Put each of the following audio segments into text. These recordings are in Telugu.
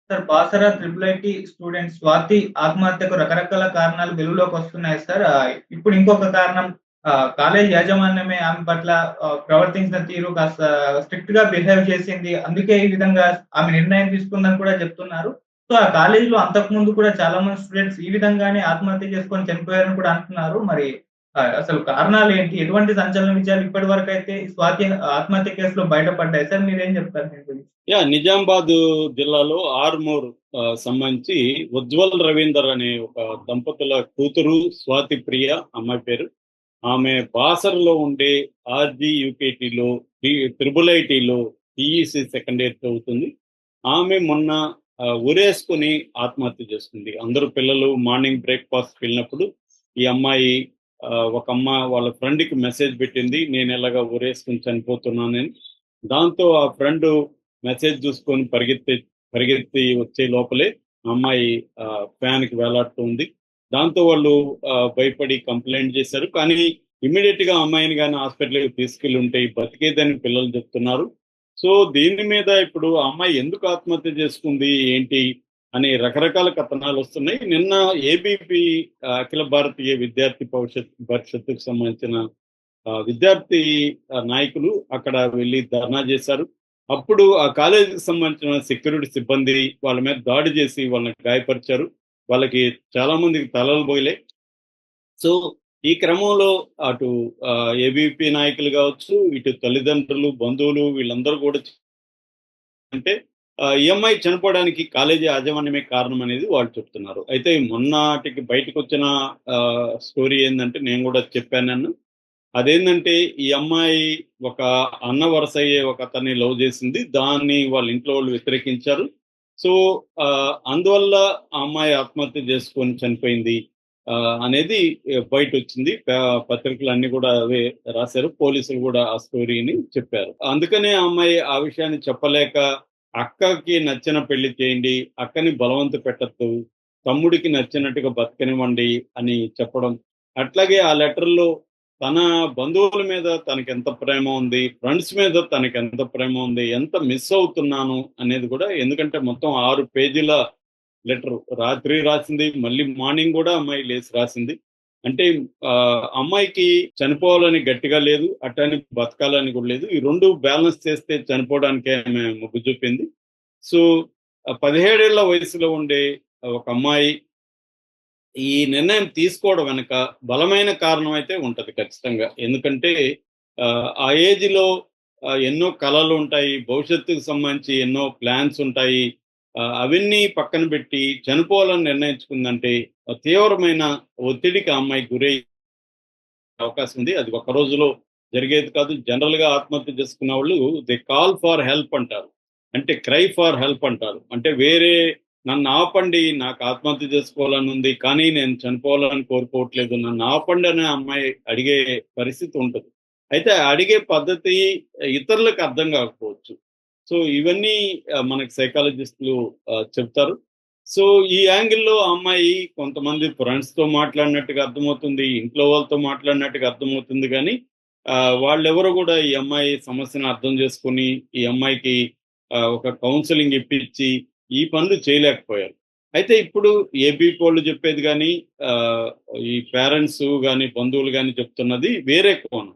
Sir Basara triple IT student Swathi ఆత్మహత్యకు రకరకాల కారణాలు వెలుగులోకొస్తున్నాయి సార్. ఇప్పుడు ఇంకొక కారణం కాలేజ్ యాజమాన్యమే ఆమె పట్ల ప్రవర్తించిన తీరు కాస్త స్ట్రిక్ట్‌గా బిహేవ్ చేసింది. అందుకే ఈ విధంగా ఆమె నిర్ణయం తీసుకుందని కూడా చెప్తున్నారు. సో, ఆ కాలేజ్‌లో అంతకుముందు కూడా చాలా మంది స్టూడెంట్స్ ఈ విధంగానే ఆత్మహత్య చేసుకొని చనిపోయారని కూడా అంటున్నారు. మరి అసలు కారణాలేంటి? ఎటువంటి సంచలన విషయాలు ఇప్పటి వరకైతే స్వాతి ఆత్మహత్య కేసులో బయటపడ్డాయి సార్. మీరేం చెప్తారు దీని గురించి? నిజామాబాద్ జిల్లాలో ఆర్మూర్ సంబంధించి ఉజ్వల్ రవీందర్ అనే ఒక దంపతుల కూతురు స్వాతి ప్రియ అమ్మాయి పేరు. ఆమె బాసర్లో ఉండే ఆర్జీ యూకేటీలో త్రిబుల్ ఐటీలో టీఈసీ సెకండ్ ఇయర్ చదువుతుంది. ఆమె మొన్న ఉరేసుకుని ఆత్మహత్య చేసుకుంది. అందరూ పిల్లలు మార్నింగ్ బ్రేక్ఫాస్ట్ వెళ్ళినప్పుడు ఈ అమ్మాయి ఒక వాళ్ళ ఫ్రెండ్కి మెసేజ్ పెట్టింది, నేను ఎలాగా ఉరేసుకుని చనిపోతున్నానని. దాంతో ఆ ఫ్రెండ్ మెసేజ్ చూసుకొని పరిగెత్తి వచ్చే లోపలే అమ్మాయి ఫ్యాన్కి వేలాడుతుంది. దాంతో వాళ్ళు భయపడి కంప్లైంట్ చేశారు. కానీ ఇమ్మీడియట్ గా అమ్మాయిని కానీ హాస్పిటల్కి తీసుకెళ్లి ఉంటే బతికేదని పిల్లలు చెప్తున్నారు. సో దీని మీద ఇప్పుడు ఆ అమ్మాయి ఎందుకు ఆత్మహత్య చేసుకుంది ఏంటి అని రకరకాల కథనాలు వస్తున్నాయి. నిన్న ఏబీపీ అఖిల భారతీయ విద్యార్థి పరిషత్తుకు సంబంధించిన విద్యార్థి నాయకులు అక్కడ వెళ్ళి ధర్నా చేశారు. అప్పుడు ఆ కాలేజీకి సంబంధించిన సెక్యూరిటీ సిబ్బంది వాళ్ళ మీద దాడి చేసి వాళ్ళని గాయపరిచారు. వాళ్ళకి చాలా మందికి తలలు పోయలే. సో ఈ క్రమంలో అటు ఏబీపీ నాయకులు కావచ్చు, ఇటు తల్లిదండ్రులు, బంధువులు వీళ్ళందరూ కూడా అంటే ఈఎంఐ చనిపోవడానికి కాలేజీ యాజమాన్యమే కారణం అనేది వాళ్ళు చెప్తున్నారు. అయితే మొన్నటికి బయటకు వచ్చిన స్టోరీ ఏంటంటే నేను కూడా చెప్పాను. అదేంటంటే ఈ అమ్మాయి ఒక అన్న వరుస అయ్యే ఒక అతన్ని లవ్ చేసింది. దాన్ని వాళ్ళ ఇంట్లో వాళ్ళు వ్యతిరేకించారు. సో అందువల్ల ఆ అమ్మాయి ఆత్మహత్య చేసుకొని చనిపోయింది అనేది బయట వచ్చింది. పత్రికలు అన్ని కూడా అవే రాశారు. పోలీసులు కూడా ఆ స్టోరీని చెప్పారు. అందుకనే ఆ అమ్మాయి ఆ విషయాన్ని చెప్పలేక అక్కకి నచ్చిన పెళ్లి చేయండి, అక్కని బలవంత పెట్టద్దు, తమ్ముడికి నచ్చినట్టుగా బతకనివ్వండి అని చెప్పడం. అట్లాగే ఆ లెటర్లో తన బంధువుల మీద తనకి ఎంత ప్రేమ ఉంది, ఫ్రెండ్స్ మీద తనకి ఎంత ప్రేమ ఉంది, ఎంత మిస్ అవుతున్నాను అనేది కూడా. ఎందుకంటే మొత్తం 6 పేజీల లెటర్ రాత్రి రాసింది, మళ్ళీ మార్నింగ్ కూడా అమ్మాయి లేచి రాసింది. అంటే అమ్మాయికి చనిపోవాలని గట్టిగా లేదు, అట్టని బతకాలని కూడా లేదు. ఈ రెండు బ్యాలెన్స్ చేస్తే చనిపోవడానికే ఆమె మొగ్గు చూపింది. సో 17 ఏళ్ల వయసులో ఉండే ఒక అమ్మాయి ఈ నిర్ణయం తీసుకోవడం వెనక బలమైన కారణం అయితే ఉంటది ఖచ్చితంగా. ఎందుకంటే ఆ ఏజ్‌లో ఎన్నో కలలు ఉంటాయి. భవిష్యత్తుకు సంబంధించి ఎన్నో ప్లాన్స్ ఉంటాయి. అవన్నీ పక్కన పెట్టి చనిపోవాలని నిర్ణయించుకుందంటే తీవ్రమైన ఒత్తిడికి ఆ అమ్మాయి గురయ్యే అవకాశం ఉంది. అది ఒక్క రోజులో జరిగేది కాదు. జనరల్‌గా ఆత్మహత్య చేసుకున్న వాళ్ళు దే కాల్ ఫర్ హెల్ప్ అంటారు. అంటే క్రై ఫర్ హెల్ప్ అంటారు. అంటే వేరే నన్ను ఆపండి, నాకు ఆత్మహత్య చేసుకోవాలని ఉంది, కానీ నేను చనిపోవాలని కోరుకోవట్లేదు, నన్ను ఆపండి అనే అమ్మాయి అడిగే పరిస్థితి ఉంటది. అయితే అడిగే పద్ధతి ఇతరులకు అర్థం కాకపోవచ్చు. సో ఇవన్నీ మనకి సైకాలజిస్టులు చెప్తారు. సో ఈ యాంగిల్‌లో ఆ అమ్మాయి కొంతమంది ఫ్రెండ్స్‌తో మాట్లాడినట్టుగా అర్థమవుతుంది, ఇంట్లో వాళ్ళతో మాట్లాడినట్టుగా అర్థమవుతుంది గానీ వాళ్ళెవరు కూడా ఈ అమ్మాయి సమస్యను అర్థం చేసుకొని, ఈ అమ్మాయికి ఒక కౌన్సెలింగ్ ఇప్పించి ఈ పనులు చేయలేకపోయారు. అయితే ఇప్పుడు ఏబీపీ వాళ్ళు చెప్పేది గానీ, ఈ పేరెంట్స్ గానీ, బంధువులు గానీ చెప్తున్నది వేరే కోణం.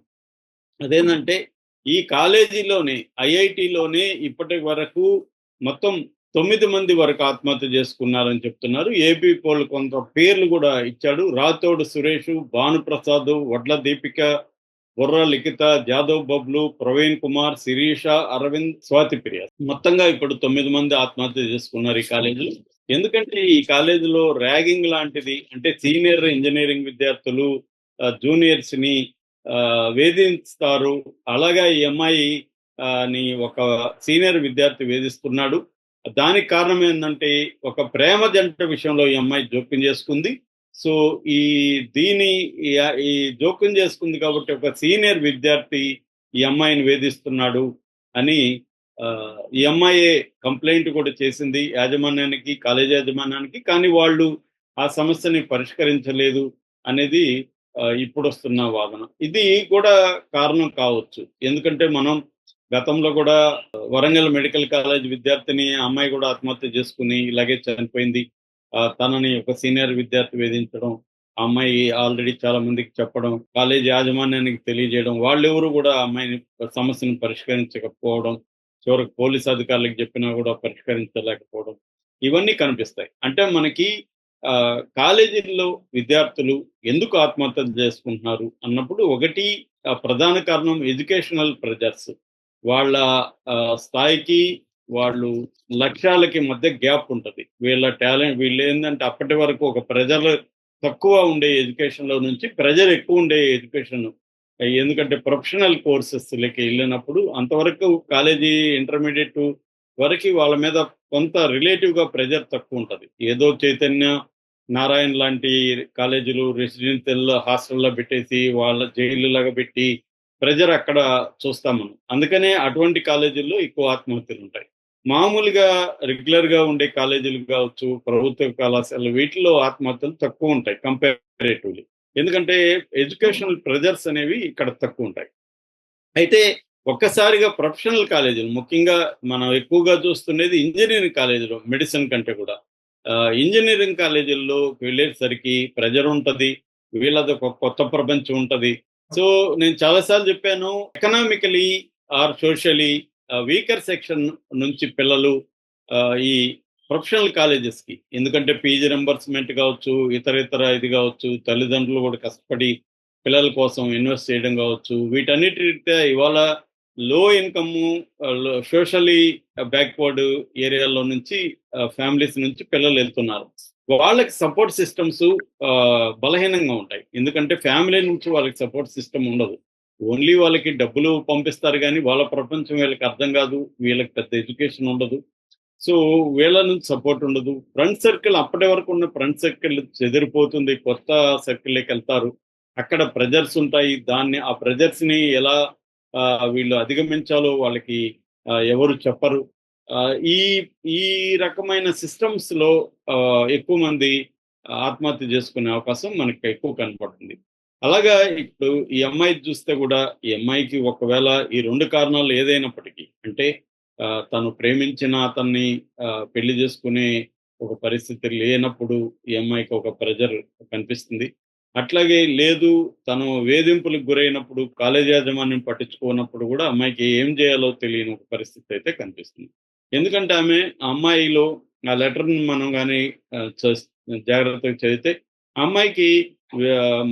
అదేంటంటే ఈ కాలేజీలోనే ఐఐటీలోనే ఇప్పటి వరకు మొత్తం 9 మంది వరకు ఆత్మహత్య చేసుకున్నారని చెప్తున్నారు. ఏబీ పోల్ కొంత పేర్లు కూడా ఇచ్చాడు. రాథోడ్ సురేష్, భానుప్రసాద్, వడ్ల దీపిక, బుర్ర లిఖిత, జాదవ్ బబ్లు, ప్రవీణ్ కుమార్, శిరీష, అరవింద్, స్వాతి ప్రియ. మొత్తంగా ఇప్పుడు 9 మంది ఆత్మహత్య చేసుకున్నారు ఈ కాలేజీలో. ఎందుకంటే ఈ కాలేజీలో ర్యాగింగ్ లాంటిది, అంటే సీనియర్ ఇంజనీరింగ్ విద్యార్థులు జూనియర్స్ ని వేధిస్తారు. అలాగా ఈ అమ్మాయి ని ఒక సీనియర్ విద్యార్థి వేధిస్తున్నాడు. దానికి కారణం ఏంటంటే ఒక ప్రేమ జంట విషయంలో ఈ అమ్మాయి జోక్యం చేసుకుంది. సో ఈ దీని ఈ జోక్యం చేసుకుంది కాబట్టి ఒక సీనియర్ విద్యార్థి ఈ అమ్మాయిని వేధిస్తున్నాడు అని ఈ అమ్మాయే కంప్లైంట్ కూడా చేసింది యాజమాన్యానికి, కాలేజీ యాజమాన్యానికి. కానీ వాళ్ళు ఆ సమస్యని పరిష్కరించలేదు అనేది ఇప్పుడు వస్తున్న వాదన. ఇది కూడా కారణం కావచ్చు. ఎందుకంటే మనం గతంలో కూడా వరంగల్ మెడికల్ కాలేజ్ విద్యార్థిని అమ్మాయి కూడా ఆత్మహత్య చేసుకుని ఇలాగే చనిపోయింది. తనని ఒక సీనియర్ విద్యార్థి వేధించడం, ఆ అమ్మాయి ఆల్రెడీ చాలా మందికి చెప్పడం, కాలేజ్ యాజమాన్యానికి తెలియజేయడం, వాళ్ళెవరు కూడా ఆ అమ్మాయిని సమస్యను పరిష్కరించకపోవడం, చివరికి పోలీస్ అధికారులకు చెప్పినా కూడా పరిష్కరించలేకపోవడం, ఇవన్నీ కనిపిస్తాయి. అంటే మనకి కాలేజీల్లో విద్యార్థులు ఎందుకు ఆత్మహత్యలు చేసుకుంటున్నారు అన్నప్పుడు ఒకటి ప్రధాన కారణం ఎడ్యుకేషనల్ ప్రెజర్స్. వాళ్ళ స్థాయికి, వాళ్ళు లక్ష్యాలకి మధ్య గ్యాప్ ఉంటది. వీళ్ళ టాలెంట్ వీళ్ళేందంటే అప్పటి వరకు ఒక ప్రెజర్ తక్కువ ఉండే ఎడ్యుకేషన్‌లో నుంచి ప్రెజర్ ఎక్కువుండే ఎడ్యుకేషన్. ఎందుకంటే ప్రొఫెషనల్ కోర్సెస్‌లకి ఎళ్ళినప్పుడు అంతవరకు కాలేజీ, ఇంటర్మీడియేట్ వరకి వాళ్ళ మీద కొంత రిలేటివ్‌గా ప్రెజర్ తక్కువుంటది. ఏదో చైతన్య, నారాయణ లాంటి కాలేజీలు రెసిడెన్షియల్ హాస్టల్‌లో పెట్టేసి వాళ్ళ జైలులాగా పెట్టి ప్రెజర్ అక్కడ చూస్తాం మనం. అందుకనే అటువంటి కాలేజీల్లో ఎక్కువ ఆత్మహత్యలుంటాయి. మామూలుగా రెగ్యులర్‌గా ఉండే కాలేజీలు కావచ్చు, ప్రభుత్వ కళాశాలలు వీటిల్లో ఆత్మహత్యలు తక్కువుంటాయి కంపారేటివ్‌లీ. ఎందుకంటే ఎడ్యుకేషనల్ ప్రెజర్స్ అనేవి ఇక్కడ తక్కువుంటాయి. అయితే ఒక్కసారిగా ప్రొఫెషనల్ కాలేజీలు ముఖ్యంగా మనం ఎక్కువగా చూస్తున్నది ఇంజినీరింగ్ కాలేజీలు మెడిసిన్ కంటే కూడా. ఇంజినీరింగ్ కాలేజీల్లో వెళ్ళేసరికి ప్రెజర్ ఉంటది. వీళ్ళదొక కొత్త ప్రపంచం ఉంటది. సో, నేను చాలా సార్లు చెప్పాను. Economically or socially weaker section నుంచి పిల్లలు ఈ ప్రొఫెషనల్ కాలేజెస్‌కి ఎందుకంటే ఫీజు రింబర్స్‌మెంట్ కావచ్చు, ఇతర ఇది కావచ్చు, తల్లిదండ్రులు కూడా కష్టపడి పిల్లల కోసం ఇన్వెస్ట్ చేయడం కావచ్చు, వీటన్నిటి రీత్యా ఇవాళ లో ఇన్‌కము సోషల్లీ బ్యాక్వర్డ్ ఏరియాలో నుంచి ఫ్యామిలీస్ నుంచి పిల్లలెళ్తున్నారు. వాళ్ళకి సపోర్ట్ సిస్టమ్స్ బలహీనంగా ఉంటాయి. ఎందుకంటే ఫ్యామిలీ నుంచి వాళ్ళకి సపోర్ట్ సిస్టమ్ ఉండదు. ఓన్లీ వాళ్ళకి డబ్బులు పంపిస్తారు గానీ, వాళ్ళ ప్రపంచం వీళ్ళకి అర్థం కాదు. వీళ్ళకి పెద్ద ఎడ్యుకేషన్ ఉండదు. సో, వీళ్ళ నుంచి సపోర్ట్ ఉండదు. ఫ్రెండ్ సర్కిల్ అప్పటి వరకు ఉన్న ఫ్రెండ్ సర్కిల్ చెదిరిపోతుంది. కొత్త సర్కిల్‌లోకెళ్తారు. అక్కడ ప్రెజర్స్ ఉంటాయి. ఆ ప్రెజర్స్‌ని ఎలా వీళ్ళు అధిగమించాలో వాళ్ళకి ఎవరు చెప్పరు. ఈ ఈ రకమైన సిస్టమ్స్‌లో ఎక్కువ మంది ఆత్మహత్య చేసుకునే అవకాశం మనకి ఎక్కువ కనపడుతుంది. అలాగా ఇప్పుడు ఈ అమ్మాయిది చూస్తే గూడా, ఈ అమ్మాయికి ఒకవేళ ఈ 2 కారణాలు ఏదైనప్పటికీ అంటే తను ప్రేమించిన అతన్ని పెళ్లి చేసుకునే ఒక పరిస్థితి లేనప్పుడు ఈ అమ్మాయికి ఒక ప్రెజర్ కనిపిస్తుంది. అట్లాగే లేదు తను వేధింపులకు గురైనప్పుడు కాలేజీ యాజమాన్యం పట్టించుకోనప్పుడు గూడా అమ్మాయికి ఏం జేయాలో తెలియని ఒక పరిస్థితి అయితే కనిపిస్తుంది. ఎందుకంటే ఆ అమ్మాయిలో ఆ లెటర్‌ని మనం గాని ఆహ్, చస్ జాగ్రత్తగా చదివితే ఆ అమ్మాయికి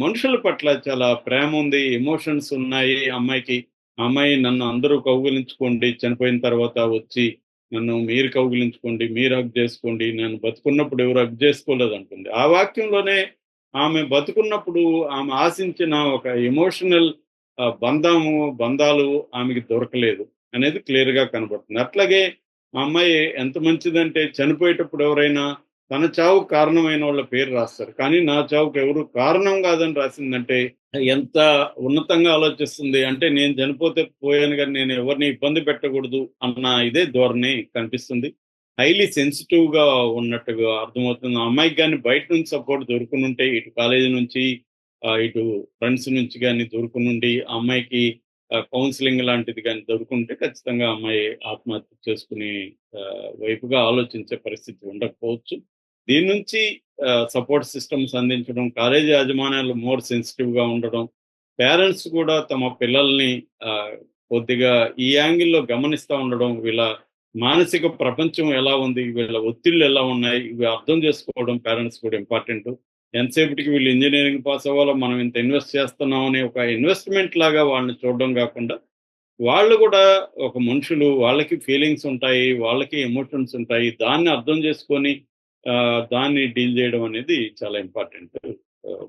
మనుషుల పట్ల చాలా ప్రేముంది, ఎమోషన్స్ ఉన్నాయి ఆ అమ్మాయికి. ఆ అమ్మాయి నన్ను అందరూ కౌగిలించుకోండి, చనిపోయిన తర్వాత వచ్చి నన్ను మీరు కౌగిలించుకోండి, మీరు హగ్ జేసుకోండి, నేను బతికున్నప్పుడు ఎవరు హగ్ జేసుకోలేదంటుంది. ఆ వాక్యంలోనే ఆమె బతికున్నప్పుడు ఆమె ఆశించిన ఒక ఎమోషనల్ బంధాలు ఆమెకి దొరకలేదు అనేది క్లియర్‌గా కనబడుతుంది. అట్లాగే ఆ అమ్మాయి ఎంత మంచిదంటే చనిపోయేటప్పుడు ఎవరైనా తన చావుకు కారణమైనోళ్ళ పేరు రాస్తారు. కానీ నా చావుకు ఎవరు కారణం కాదని రాసిందంటే ఎంత ఉన్నతంగా ఆలోచిస్తుంది. అంటే నేను చనిపోతే పోయాను గానీ నేను ఎవరిని ఇబ్బంది పెట్టకూడదు అన్న ఇదే ధోరణి కనిపిస్తుంది. హైలీ సెన్సిటివ్‌గా ఉన్నట్టుగా అర్థమవుతుంది. ఆ అమ్మాయికి గాని బయట నుంచి సపోర్ట్ దొరుకునుంటే ఇటు కాలేజీ నుంచి ఇటు ఫ్రెండ్స్ నుంచి గాని దొరుకునుండి ఆ అమ్మాయికి కౌన్సెలింగ్ లాంటిది గాని దొరుకుంటే ఖచ్చితంగా ఆ అమ్మాయి ఆత్మహత్య చేసుకునే వైపుగా ఆలోచించే పరిస్థితి ఉండకపోవచ్చు. దీని నుంచి సపోర్ట్ సిస్టమ్స్ అందించడం, కాలేజీ యాజమాన్యాలు మోర్ సెన్సిటివ్‌గా ఉండడం, పేరెంట్స్ కూడా తమ పిల్లల్ని కొద్దిగా ఈ యాంగిల్‌లో గమనిస్తా ఉండడం, వీళ్ళ మానసిక ప్రపంచం ఎలా ఉంది, వీళ్ళ ఒత్తిళ్ళు ఎలా ఉన్నాయి, ఇవి అర్థం చేసుకోవడం పేరెంట్స్ కూడా ఇంపార్టెంటు. ఎంతసేపటికి వీళ్ళు ఇంజినీరింగ్ పాస్ అవ్వాలా, మనం ఇంత ఇన్వెస్ట్ చేస్తున్నాం అనే ఒక ఇన్వెస్ట్‌మెంట్ లాగా వాళ్ళని చూడడం గాకుండా, వాళ్ళు గూడా ఒక మనుషులు, వాళ్ళకి ఫీలింగ్స్ ఉంటాయి, వాళ్ళకి ఎమోషన్స్ ఉంటాయి. దాన్ని అర్థం చేసుకొని దాన్ని డీల్ జేయడం అనేది చాలా ఇంపార్టెంట్.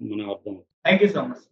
మనం అర్థం థాంక్ యూ సో మచ్.